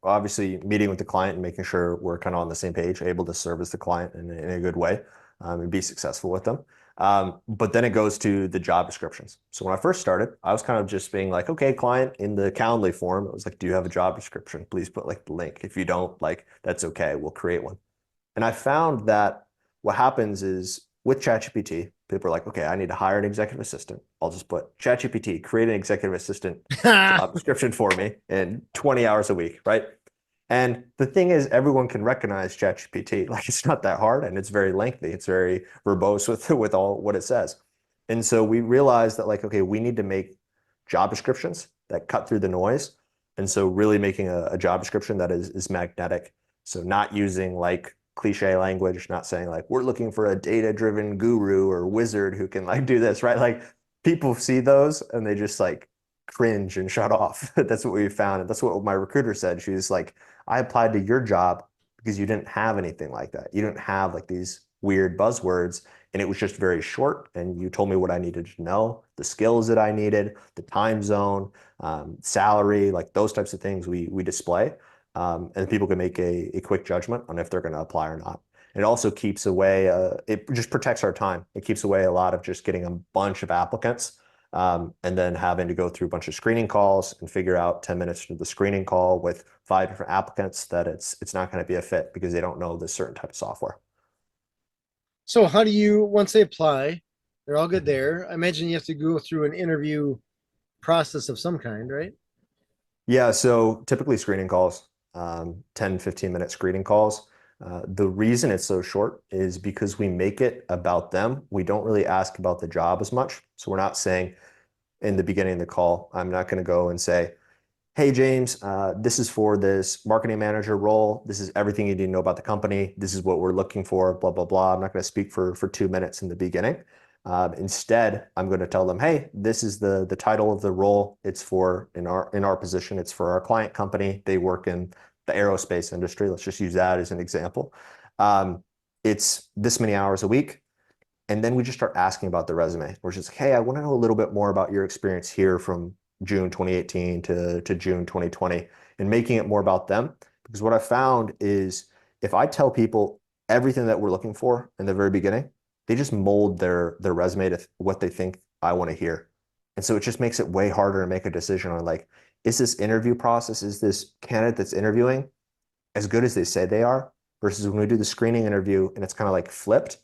obviously meeting with the client and making sure we're kind of on the same page, able to service the client in a good way, and be successful with them. But then it goes to the job descriptions. So when I first started, I was kind of just being like, okay, client, in the Calendly form, it was like, do you have a job description? Please put like the link. If you don't, like, that's okay. We'll create one. And I found that what happens is with ChatGPT, people are like, okay, I need to hire an executive assistant. I'll just put ChatGPT, create an executive assistant job description for me in 20 hours a week, right? And the thing is, everyone can recognize ChatGPT. Like, it's not that hard, and it's very lengthy. It's very verbose with all what it says. And so we realized that, like, okay, we need to make job descriptions that cut through the noise. And so really making a job description that is magnetic. So not using like cliche language, not saying like we're looking for a data-driven guru or wizard who can like do this, right? Like people see those and they just like cringe and shut off. That's what we found. And that's what my recruiter said. She was like, I applied to your job because you didn't have anything like that. You didn't have like these weird buzzwords. And it was just very short. And you told me what I needed to know, the skills that I needed, the time zone, salary, like those types of things we display. And people can make a quick judgment on if they're going to apply or not. It also keeps away, it just protects our time. It keeps away a lot of just getting a bunch of applicants, and then having to go through a bunch of screening calls and figure out 10 minutes into the screening call with 5 different applicants that it's not going to be a fit because they don't know this certain type of software. So, how do you, once they apply, they're all good Mhm. there. I imagine you have to go through an interview process of some kind, right? Yeah, so typically screening calls, 10, 15-minute screening calls. The reason it's so short is because we make it about them. We don't really ask about the job as much. So we're not saying in the beginning of the call, I'm not going to go and say, hey, James, this is for this marketing manager role. This is everything you need to know about the company. This is what we're looking for, blah, blah, blah. I'm not going to speak for 2 minutes in the beginning. Instead, I'm going to tell them, hey, this is the title of the role. It's for in our position. It's for our client company. They work in the aerospace industry. Let's just use that as an example. Um, it's this many hours a week. And then we just start asking about the resume. We're just like, hey, I want to know a little bit more about your experience here from June 2018 to June 2020 and making it more about them. Because what I found is if I tell people everything that we're looking for in the very beginning, they just mold their resume to what they think I want to hear. And so it just makes it way harder to make a decision on like, is this interview process, is this candidate that's interviewing as good as they say they are? Versus when we do the screening interview and it's kind of like flipped,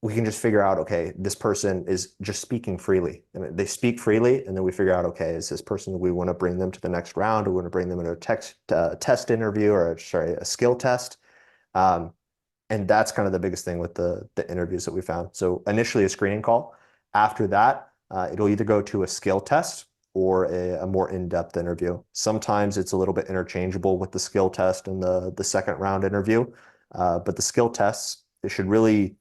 we can just figure out, okay, this person is just speaking freely. And they speak freely, and then we figure out, okay, is this person, we want to bring them to the next round? We want to bring them into a test interview or, sorry, a skill test. Um, and that's kind of the biggest thing with the interviews that we found. So initially a screening call. After that, it'll either go to a skill test or a more in-depth interview. Sometimes it's a little bit interchangeable with the skill test and the second round interview. But the skill tests, it should really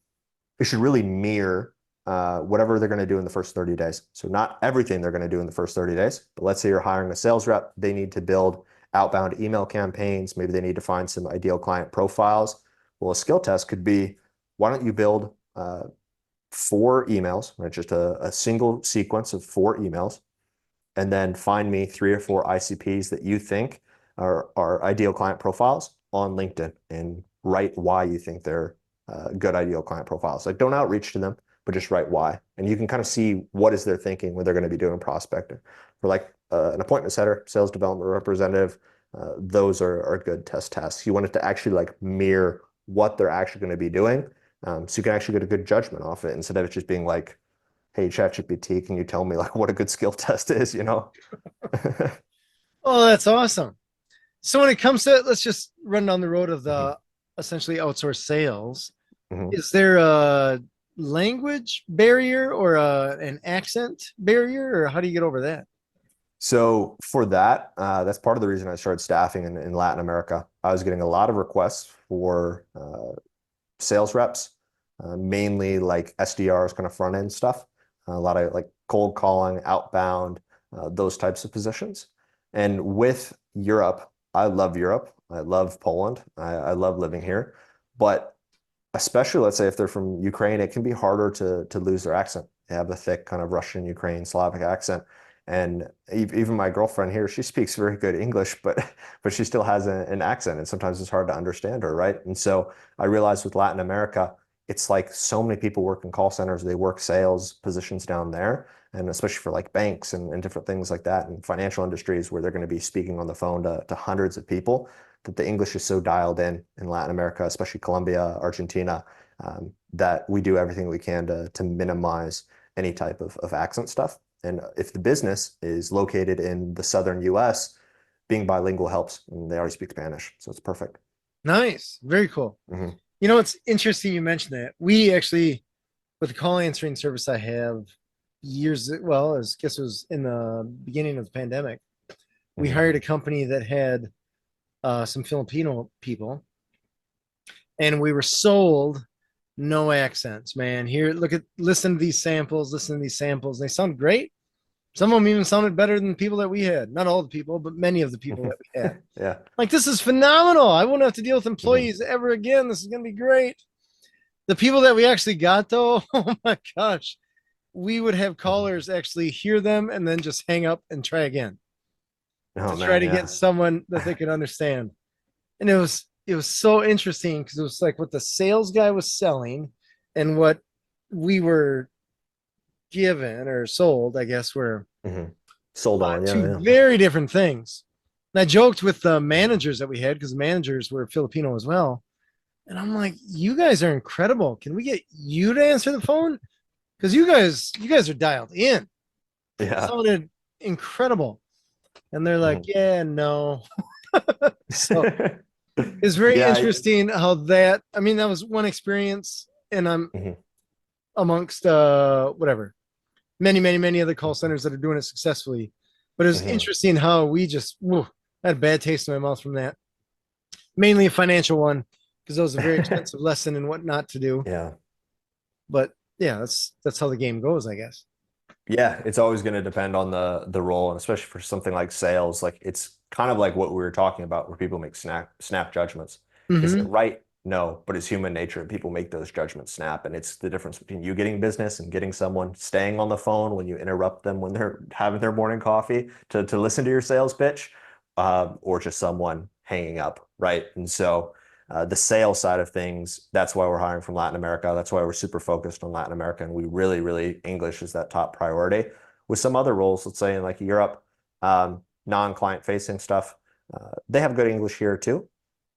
mirror whatever they're going to do in the first 30 days. So not everything they're going to do in the first 30 days, but let's say you're hiring a sales rep, they need to build outbound email campaigns. Maybe they need to find some ideal client profiles. Well, a skill test could be, why don't you build 4 emails, right? Just a single sequence of 4 emails, and then find me 3 or 4 ICPs that you think are ideal client profiles on LinkedIn and write why you think they're good ideal client profiles. Like don't outreach to them, but just write why. And you can kind of see what is their thinking when they're going to be doing prospecting. For like an appointment setter, sales development representative, those are good test tasks. You want it to actually like mirror what they're actually going to be doing. So you can actually get a good judgment off it instead of it just being like, hey, ChatGPT, can you tell me like what a good skill test is, you know? Oh, that's awesome. So when it comes to, let's just run down the road of Mhm, the essentially outsourced sales. mhm. Is there a language barrier or an accent barrier, or how do you get over that? So for that, that's part of the reason I started staffing in Latin America. I was getting a lot of requests for sales reps, mainly like SDRs, kind of front end stuff, a lot of like cold calling, outbound, those types of positions. And with Europe, I love Europe. I love Poland. I love living here. But especially, let's say if they're from Ukraine, it can be harder to lose their accent. They have a thick kind of Russian, Ukraine, Slavic accent. And even my girlfriend here, she speaks very good English, but she still has an accent, and sometimes it's hard to understand her, right? And so I realized with Latin America, it's like so many people work in call centers, they work sales positions down there, and especially for like banks and different things like that, and financial industries where they're going to be speaking on the phone to hundreds of people, that the English is so dialed in Latin America, especially Colombia, Argentina, that we do everything we can to minimize any type of accent stuff. And if the business is located in the southern US, being bilingual helps, and they already speak Spanish, so it's perfect. Nice, very cool. Hmm. You know, it's interesting you mentioned that. We actually, with the call answering service I have years, well, I guess it was in the beginning of the pandemic, we Hmm. hired a company that had some Filipino people, and we were sold no accents, man. Here, listen to these samples, listen to these samples. They sound great. Some of them even sounded better than people that we had. Not all the people, but many of the people that we had. Yeah. Like, this is phenomenal. I won't have to deal with Hmm. employees ever again. This is going to be great. The people that we actually got, though, oh my gosh, we would have Hmm. callers actually hear them and then just hang up and try again Oh to try man, to get yeah. someone that they could understand. And it was so interesting because it was like what the sales guy was selling and what we were given or sold, I guess, were Hmm. Sold on, yeah, two yeah. very different things. And I joked with the managers that we had because the managers were Filipino as well. And I'm like, you guys are incredible. Can we get you to answer the phone? Because you guys are dialed in. It Yeah. sounded incredible. And they're like, Mhm. yeah, no. So it's very Yeah. interesting how that, I mean, that was one experience. And I'm Mhm. amongst whatever, many other call centers that are doing it successfully. But it's Mhm. interesting how we just had a bad taste in my mouth from that. Mainly a financial one, because that was a very expensive lesson in what not to do. Yeah. But yeah, that's how the game goes, I guess. Yeah, it's always going to depend on the role, and especially for something like sales, like it's kind of like what we were talking about, where people make snap judgments. Is it Mm-hmm. right? No, but it's human nature, and people make those judgments snap, and it's the difference between you getting business and getting someone staying on the phone when you interrupt them when they're having their morning coffee to listen to your sales pitch, or just someone hanging up, right? And so the sales side of things, that's why we're hiring from Latin America. That's why we're super focused on Latin America. And we really, English is that top priority. With some other roles, let's say in like Europe, non-client facing stuff, they have good English here too.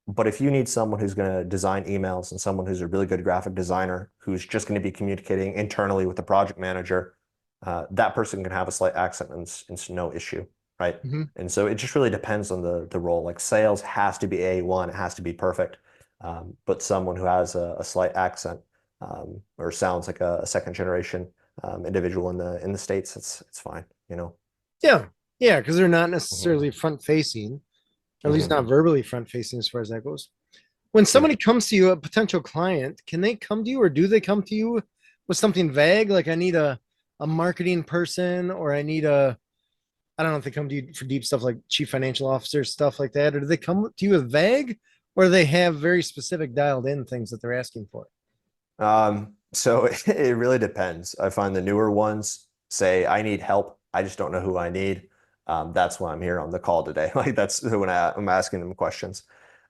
But if you need someone who's going to design emails and someone who's a really good graphic designer who's just going to be communicating internally with the project manager, that person can have a slight accent and it's no issue, right? Mm-hmm. And so it just really depends on the role. Like sales has to be A1, it has to be perfect. But someone who has a slight accent or sounds like a second generation individual in the States, it's fine, you know. Yeah, yeah, because they're not Hmm. necessarily front facing, at least Hmm. not verbally front facing as far as that goes. When Yeah. somebody comes to you, a potential client, can they come to you or do they come to you with something vague? Like I need a marketing person or I don't know if they come to you for deep stuff like chief financial officer, stuff like that. Or do they come to you with vague or do they have very specific dialed in things that they're asking for? So it really depends. I find the newer ones say, I need help. I just don't know who I need. That's why I'm here on the call today. Like that's when I'm asking them questions.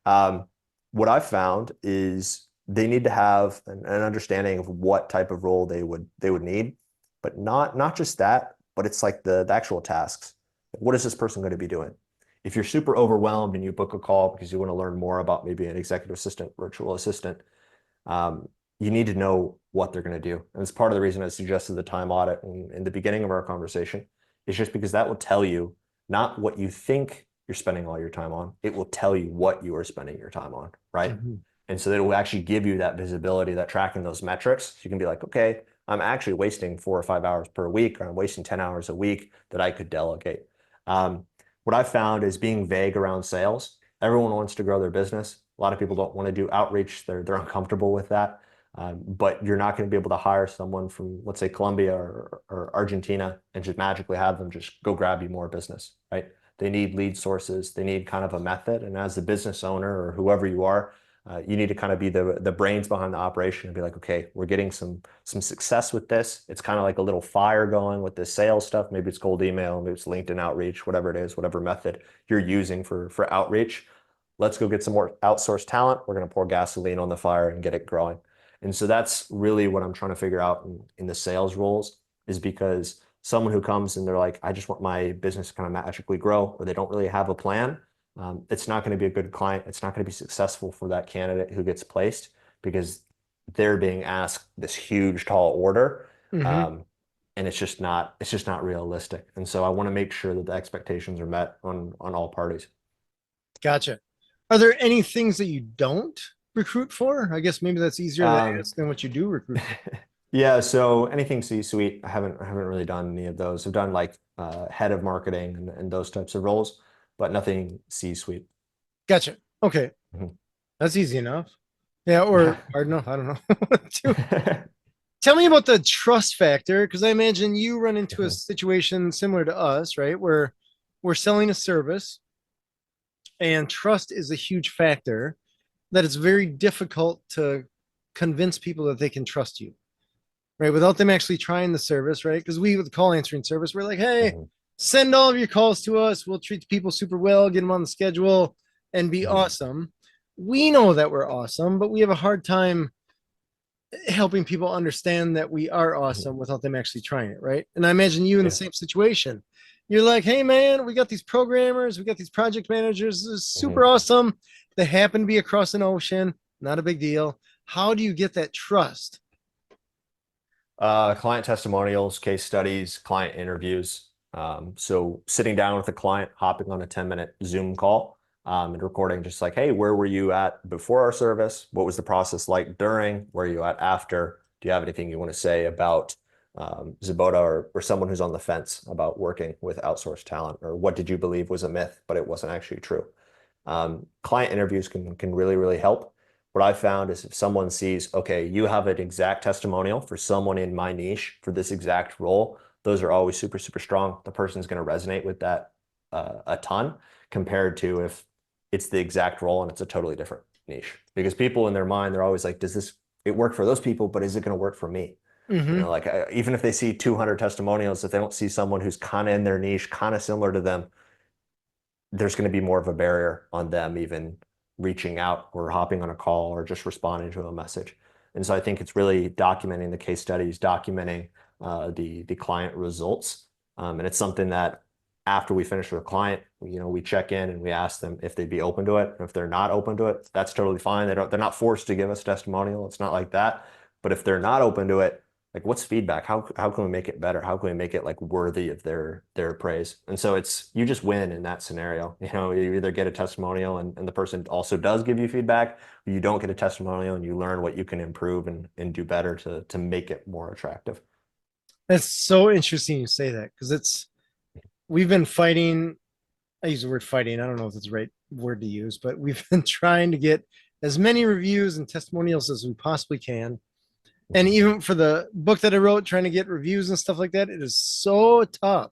Um, what I've found is they need to have an understanding of what type of role they would need, but not just that, but it's like the actual tasks. What is this person going to be doing? If you're super overwhelmed and you book a call because you want to learn more about maybe an executive assistant, virtual assistant, um, you need to know what they're going to do. And it's part of the reason I suggested the time audit in the beginning of our conversation. It's just because that will tell you not what you think you're spending all your time on. It will tell you what you are spending your time on, right? Mm-hmm. And so it will actually give you that visibility, that tracking those metrics. So you can be like, okay, I'm actually wasting 4 or 5 hours per week, or I'm wasting 10 hours a week that I could delegate. What I've found is being vague around sales. Everyone wants to grow their business. A lot of people don't want to do outreach. They're uncomfortable with that. But you're not going to be able to hire someone from, let's say, Colombia or Argentina and just magically have them just go grab you more business, right? They need lead sources. They need kind of a method. And as the business owner or whoever you are, you need to kind of be the brains behind the operation and be like, okay, we're getting some success with this. It's kind of like a little fire going with this sales stuff. Maybe it's cold email, maybe it's LinkedIn outreach, whatever it is, whatever method you're using for outreach. Let's go get some more outsourced talent. We're going to pour gasoline on the fire and get it growing. And so that's really what I'm trying to figure out in the sales roles, is because someone who comes and they're like, I just want my business to kind of magically grow, or they don't really have a plan. It's not going to be a good client. It's not going to be successful for that candidate who gets placed, because they're being asked this huge, tall order. Mm-hmm. And it's just not realistic. And so I want to make sure that the expectations are met on all parties. Gotcha. Are there any things that you don't recruit for? I guess maybe that's easier to Um, ask than what you do recruit for. Yeah, so anything C-suite, I haven't really done any of those. I've done like head of marketing and those types of roles, but nothing C-suite. Gotcha. Okay. Mhm. That's easy enough. Yeah, Yeah. or hard enough. I don't know. Tell me about the trust factor, because I imagine you run into a Mhm. situation similar to us, right? Where we're selling a service and trust is a huge factor, that it's very difficult to convince people that they can trust you, right? Without them actually trying the service, right? Because we, with the call answering service, we're like, hey, Mhm. send all of your calls to us. We'll treat the people super well, get them on the schedule, and be Mhm. awesome. We know that we're awesome, but we have a hard time helping people understand that we are Mhm. awesome without them actually trying it, right? And I imagine you in the Yeah. same situation. You're like, hey man, we got these programmers, we got these project managers, this is super Mhm. awesome. They happen to be across an ocean, not a big deal. How do you get that trust? Client testimonials, case studies, client interviews. So sitting down with a client, hopping on a 10-minute Zoom call, and recording just like, hey, where were you at before our service? What was the process like during? Where are you at after? Do you have anything you want to say about Zabota, or someone who's on the fence about working with outsourced talent? Or what did you believe was a myth, but it wasn't actually true? Client interviews can really, really help. What I found is if someone sees, okay, you have an exact testimonial for someone in my niche for this exact role, those are always super, super strong. The person's going to resonate with that a ton, compared to if it's the exact role and it's a totally different niche. Because people in their mind, they're always like, it work for those people, but is it going to work for me? Mm-hmm. Like even if they see 200 testimonials, if they don't see someone who's kind of in their niche, kind of similar to them, there's going to be more of a barrier on them even reaching out or hopping on a call or just responding to a message. And so I think it's really documenting the case studies, documenting the client results. And it's something that after we finish with a client, we check in and we ask them if they'd be open to it. And if they're not open to it, that's totally fine. They're not forced to give us a testimonial. It's not like that. But if they're not open to it, like what's feedback? How can we make it better? How can we make it like worthy of their praise? And so it's, you just win in that scenario. You either get a testimonial and the person also does give you feedback, or you don't get a testimonial and you learn what you can improve and do better to make it more attractive. That's so interesting you say that, because we've been fighting. I use the word fighting. I don't know if it's the right word to use, but we've been trying to get as many reviews and testimonials as we possibly can. And Mhm. even for the book that I wrote, trying to get reviews and stuff like that, it is so tough.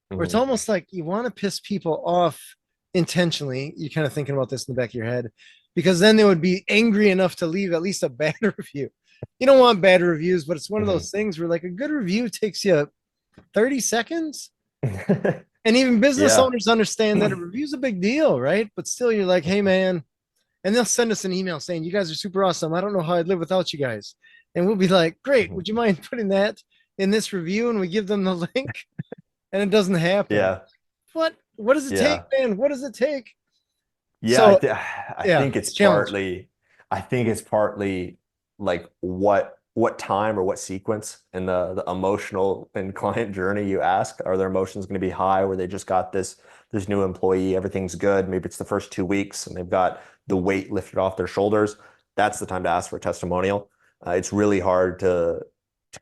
Where it's Mhm. almost like you want to piss people off intentionally. You're kind of thinking about this in the back of your head, because then they would be angry enough to leave at least a bad review. You don't want bad reviews, but it's one of Mhm. those things where like a good review takes you 30 seconds. And even business Yeah. owners understand that a review is a big deal, right? But still, you're like, hey, man. And they'll send us an email saying, you guys are super awesome. I don't know how I'd live without you guys. And we'll be like, great. Mhm. Would you mind putting that in this review? And we give them the link and it doesn't happen. Yeah. What? What does it take, Yeah. man? What does it take? Yeah, So I yeah, think it's challenge. partly like what time or what sequence in the emotional and client journey you ask. Are their emotions going to be high where they just got this new employee, everything's good. Maybe it's the first 2 weeks and they've got the weight lifted off their shoulders. That's the time to ask for a testimonial. It's really hard to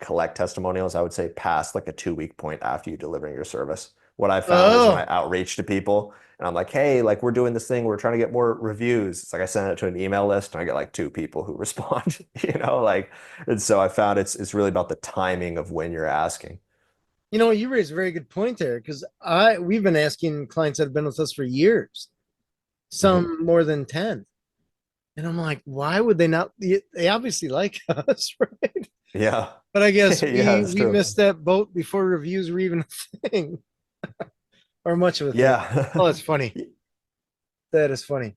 collect testimonials, I would say, past like a 2 week point after you delivering your service. What I found is when I Oh, outreach to people and I'm like, hey, like we're doing this thing, we're trying to get more reviews. It's like I send it to an email list and I get like 2 people who respond, like, and so I found it's really about the timing of when you're asking. you raised a very good point there because we've been asking clients that have been with us for years, Mhm. some more than 10. And I'm like, why would they not? They obviously like us, right? Yeah. But I guess Yeah, we that's we true. missed that boat before reviews were even a thing or much of a thing. Oh, Yeah. that's funny. That is funny.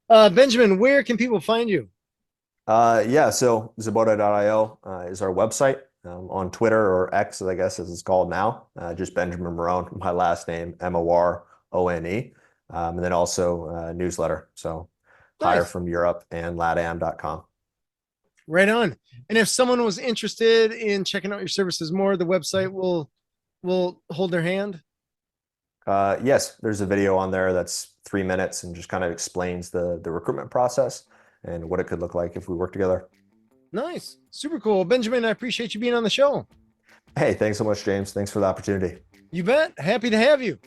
Benjamin, where can people find you? Yeah, so Zobota.io is our website. On Twitter or X, I guess as it's called now, just Benjamin Marone, my last name, Morone. And then also newsletter. So hire Nice. from Europe and latam.com. Right on. And if someone was interested in checking out your services more, the website will hold their hand. Yes, there's a video on there that's 3 minutes and just kind of explains the recruitment process and what it could look like if we work together. Nice. Super cool. Benjamin, I appreciate you being on the show. Hey, thanks so much, James. Thanks for the opportunity. You bet. Happy to have you.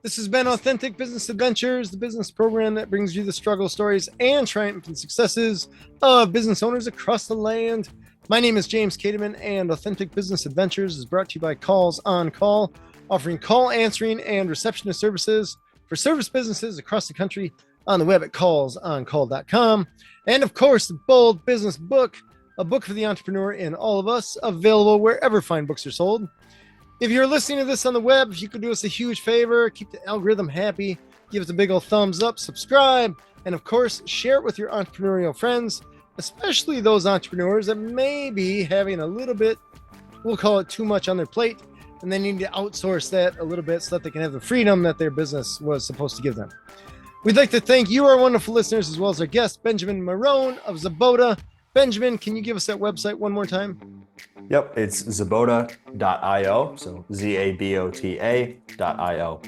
This has been Authentic Business Adventures, the business program that brings you the struggle stories and triumph and successes of business owners across the land. My name is James Cademan, and Authentic Business Adventures is brought to you by Calls on Call, offering call answering and receptionist services for service businesses across the country on the web at callsoncall.com. And of course, the Bold Business Book, a book for the entrepreneur in all of us, available wherever fine books are sold. If you're listening to this on the web, if you could do us a huge favor, keep the algorithm happy, give us a big old thumbs up, subscribe, and of course, share it with your entrepreneurial friends, especially those entrepreneurs that may be having a little bit, we'll call it too much on their plate, and they need to outsource that a little bit so that they can have the freedom that their business was supposed to give them. We'd like to thank you, our wonderful listeners, as well as our guest, Benjamin Marone of Zabota. Benjamin, can you give us that website one more time? Yep, it's Zobota.io. So Zabota.io.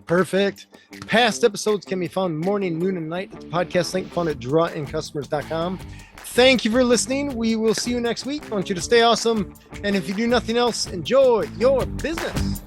Perfect. Past episodes can be found morning, noon, and night at the podcast link found at drawincustomers.com. Thank you for listening. We will see you next week. I want you to stay awesome. And if you do nothing else, enjoy your business.